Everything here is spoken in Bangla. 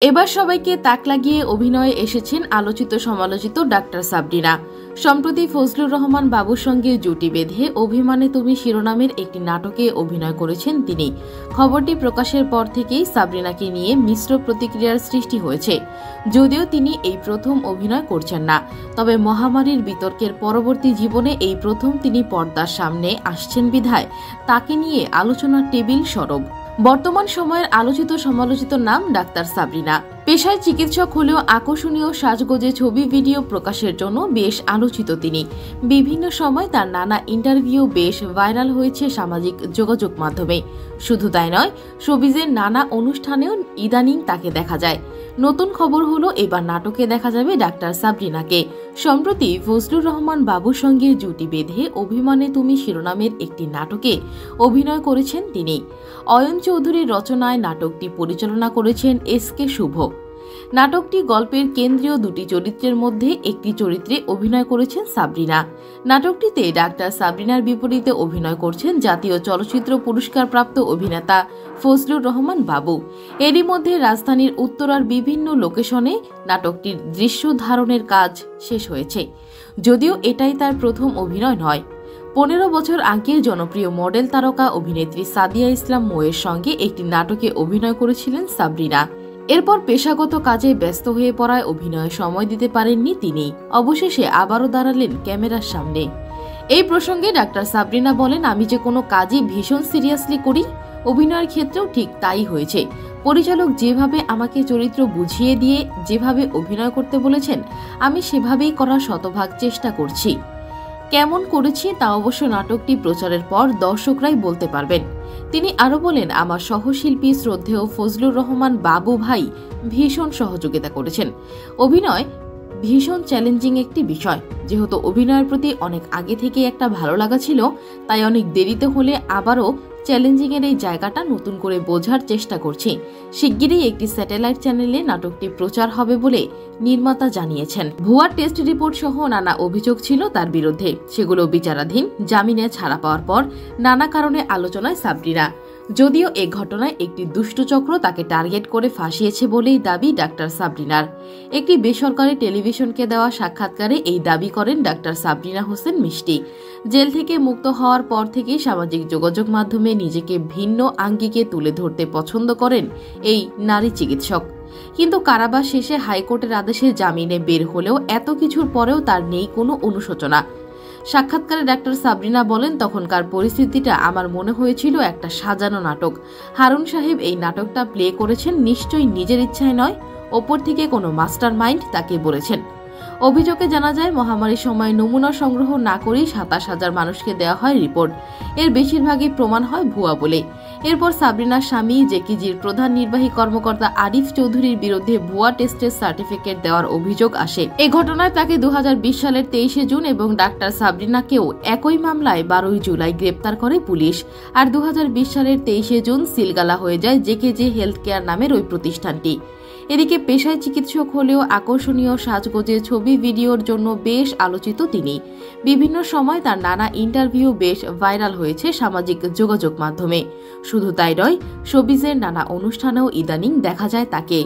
এবার সবাইকে তাক লাগিয়ে অভিনয়ে এসেছেন আলোচিত সমালোচিত ডাক্তার সাবরিনা। সম্প্রতি ফজলুর রহমান বাবুর সঙ্গে জুটি বেঁধে অভিমানে তুমি শিরোনামের একটি নাটকে অভিনয় করেছেন তিনি। খবরটি প্রকাশের পর থেকেই সাবরিনাকে নিয়ে মিশ্র প্রতিক্রিয়ার সৃষ্টি হয়েছে। যদিও তিনি এই প্রথম অভিনয় করছেন না, তবে মহামারীর বিতর্কের পরবর্তী জীবনে এই প্রথম তিনি পর্দার সামনে আসছেন বিধায় তাকে নিয়ে আলোচনার টেবিল সরব। বর্তমান সময়ের আলোচিত সমালোচিত নাম ডাক্তার সাবরিনা। পেশায় চিকিৎসক হলেও আকর্ষণীয় সাজগোজে ছবি ভিডিও প্রকাশের জন্য বেশ আলোচিত তিনি। বিভিন্ন সময় তার নানা ইন্টারভিউ বেশ ভাইরাল হয়েছে সামাজিক যোগাযোগ মাধ্যমে। শুধু তাই নয়, শোবিজের নানা অনুষ্ঠানেও ইদানিং তাকে দেখা যায়। নতুন খবর হলো এবার নাটকে দেখা যাবে ডাক্তার সাবরিনাকে। সম্প্রতি ফজলুর রহমান বাবুর সঙ্গে জুটি বেঁধে অভিমানে তুমি শিরোনামের একটি নাটকে অভিনয় করেছেন তিনি। অয়ন চৌধুরীর রচনায় নাটকটি পরিচালনা করেছেন এস.কে শুভ। নাটকটি গল্পের কেন্দ্রীয় দুটি চরিত্রের মধ্যে একটি চরিত্রে অভিনয় করেছেন সাবরিনা। নাটকটিতে ডাক্তার সাবরিনার বিপরীতে অভিনয় করছেন জাতীয় চলচ্চিত্র পুরস্কারপ্রাপ্ত অভিনেতা ফজলুর রহমান বাবু। এরই মধ্যে রাজধানীর উত্তরার বিভিন্ন লোকেশনে নাটকটির দৃশ্য ধারণের কাজ শেষ হয়েছে। যদিও এটাই তার প্রথম অভিনয় নয়। 15 বছর আগে জনপ্রিয় মডেল তারকা অভিনেত্রী সাদিয়া ইসলাম মোয়ের সঙ্গে একটি নাটকে অভিনয় করেছিলেন সাবরিনা। এরপর পেশাগত কাজে ব্যস্ত হয়ে পড়ায় অভিনয়ে সময় দিতে পারেননি তিনি। অবশেষে আবারও দাঁড়ালেন ক্যামেরার সামনে। এই প্রসঙ্গে ডাক্তার সাবরিনা বলেন, আমি যে কোনো কাজই ভীষণ সিরিয়াসলি করি, অভিনয়ের ক্ষেত্রেও ঠিক তাই হয়েছে। পরিচালক যেভাবে আমাকে চরিত্র বুঝিয়ে দিয়ে যেভাবে অভিনয় করতে বলেছেন, আমি সেভাবেই করার শতভাগ চেষ্টা করছি। কেমন করেছি তা অবশ্য নাটকটি প্রচারের পর দর্শকরাই বলতে পারবেন। তিনি আরো বলেন, আমার সহশিল্পী শ্রদ্ধেয় ফজলুর রহমান বাবু ভাই ভীষণ সহযোগিতা করেছেন। অভিনয় ভীষণ চ্যালেঞ্জিং একটি বিষয়। যেহেতু অভিনয়ের প্রতি অনেক আগে থেকে একটা ভালো লাগা ছিল, তাই অনেক দেরিতে হলে আবারও চ্যালেঞ্জিং এর এই জায়গাটা নতুন করে বোঝার চেষ্টা করছি। শিগগিরই একটি স্যাটেলাইট চ্যানেলে নাটকটি প্রচার হবে বলে নির্মাতা জানিয়েছেন। ভুয়া টেস্ট রিপোর্ট সহ নানা অভিযোগ ছিল তার বিরুদ্ধে, সেগুলো বিচারাধীন। জামিনে ছাড়া পাওয়ার পর নানা কারণে আলোচনায় সাবরিনা। যদিও এ ঘটনায় একটি দুষ্টচক্র তাকে টার্গেট করে ফাঁসিয়েছে বলেই দাবি ডাক্তার সাবরিনার। একটি বেসরকারি টেলিভিশনকে দেওয়া সাক্ষাৎকারে এই দাবি করেন ডাক্তার সাবরিনা হোসেন মিষ্টি। জেল থেকে মুক্ত হওয়ার পর থেকেই সামাজিক যোগাযোগ মাধ্যমে নিজেকে ভিন্ন আঙ্গিকে তুলে ধরতে পছন্দ করেন এই নারী চিকিৎসক। কিন্তু কারাবাস শেষে হাইকোর্টের আদেশে জামিনে বের হলেও এত কিছুর পরেও তার নেই কোনো অনুশোচনা। সাক্ষাৎকারে ডাক্তার সাবরিনা বলেন, তখনকার পরিস্থিতিটা আমার মনে হয়েছিল একটা সাজানো নাটক। হারুন সাহেব এই নাটকটা প্লে করেছেন নিশ্চয়ই নিজের ইচ্ছায় নয়, ওপর থেকে কোনো মাস্টার মাইন্ড তাকে বলেছেন। অভিযোগে জানা যায়, মহামারীর সময় নমুনা সংগ্রহ না করেই 27,000 মানুষকে দেওয়া হয় রিপোর্ট। এর বেশিরভাগই প্রমাণ হয় ভুয়া বলে। এরপর সাবরিনার স্বামী জেকিজির প্রধান নির্বাহী কর্মকর্তা আরিফ চৌধুরীর বিরুদ্ধে ভুয়া টেস্টের সার্টিফিকেট দেওয়ার অভিযোগ আসে। এ ঘটনায় তাকে 2020 সালের 23 জুন এবং ডাক্তার সাবরিনাকেও একই মামলায় 12 জুলাই গ্রেপ্তার করে পুলিশ। আর 2020 সালের 23 জুন সিলগালা হয়ে যায় জেকেজি হেলথ কেয়ার নামের ওই প্রতিষ্ঠানটি। এদিকে পেশায় চিকিৎসক হলেও আকর্ষণীয় সাজগোজে ছবি ভিডিওর জন্য বেশ আলোচিত তিনি। বিভিন্ন সময় তার নানা ইন্টারভিউ বেশ ভাইরাল হয়েছে সামাজিক যোগাযোগ মাধ্যমে। শুধু তাই নয়, শোবিজের নানা অনুষ্ঠানেও ইদানিং দেখা যায় তাকে।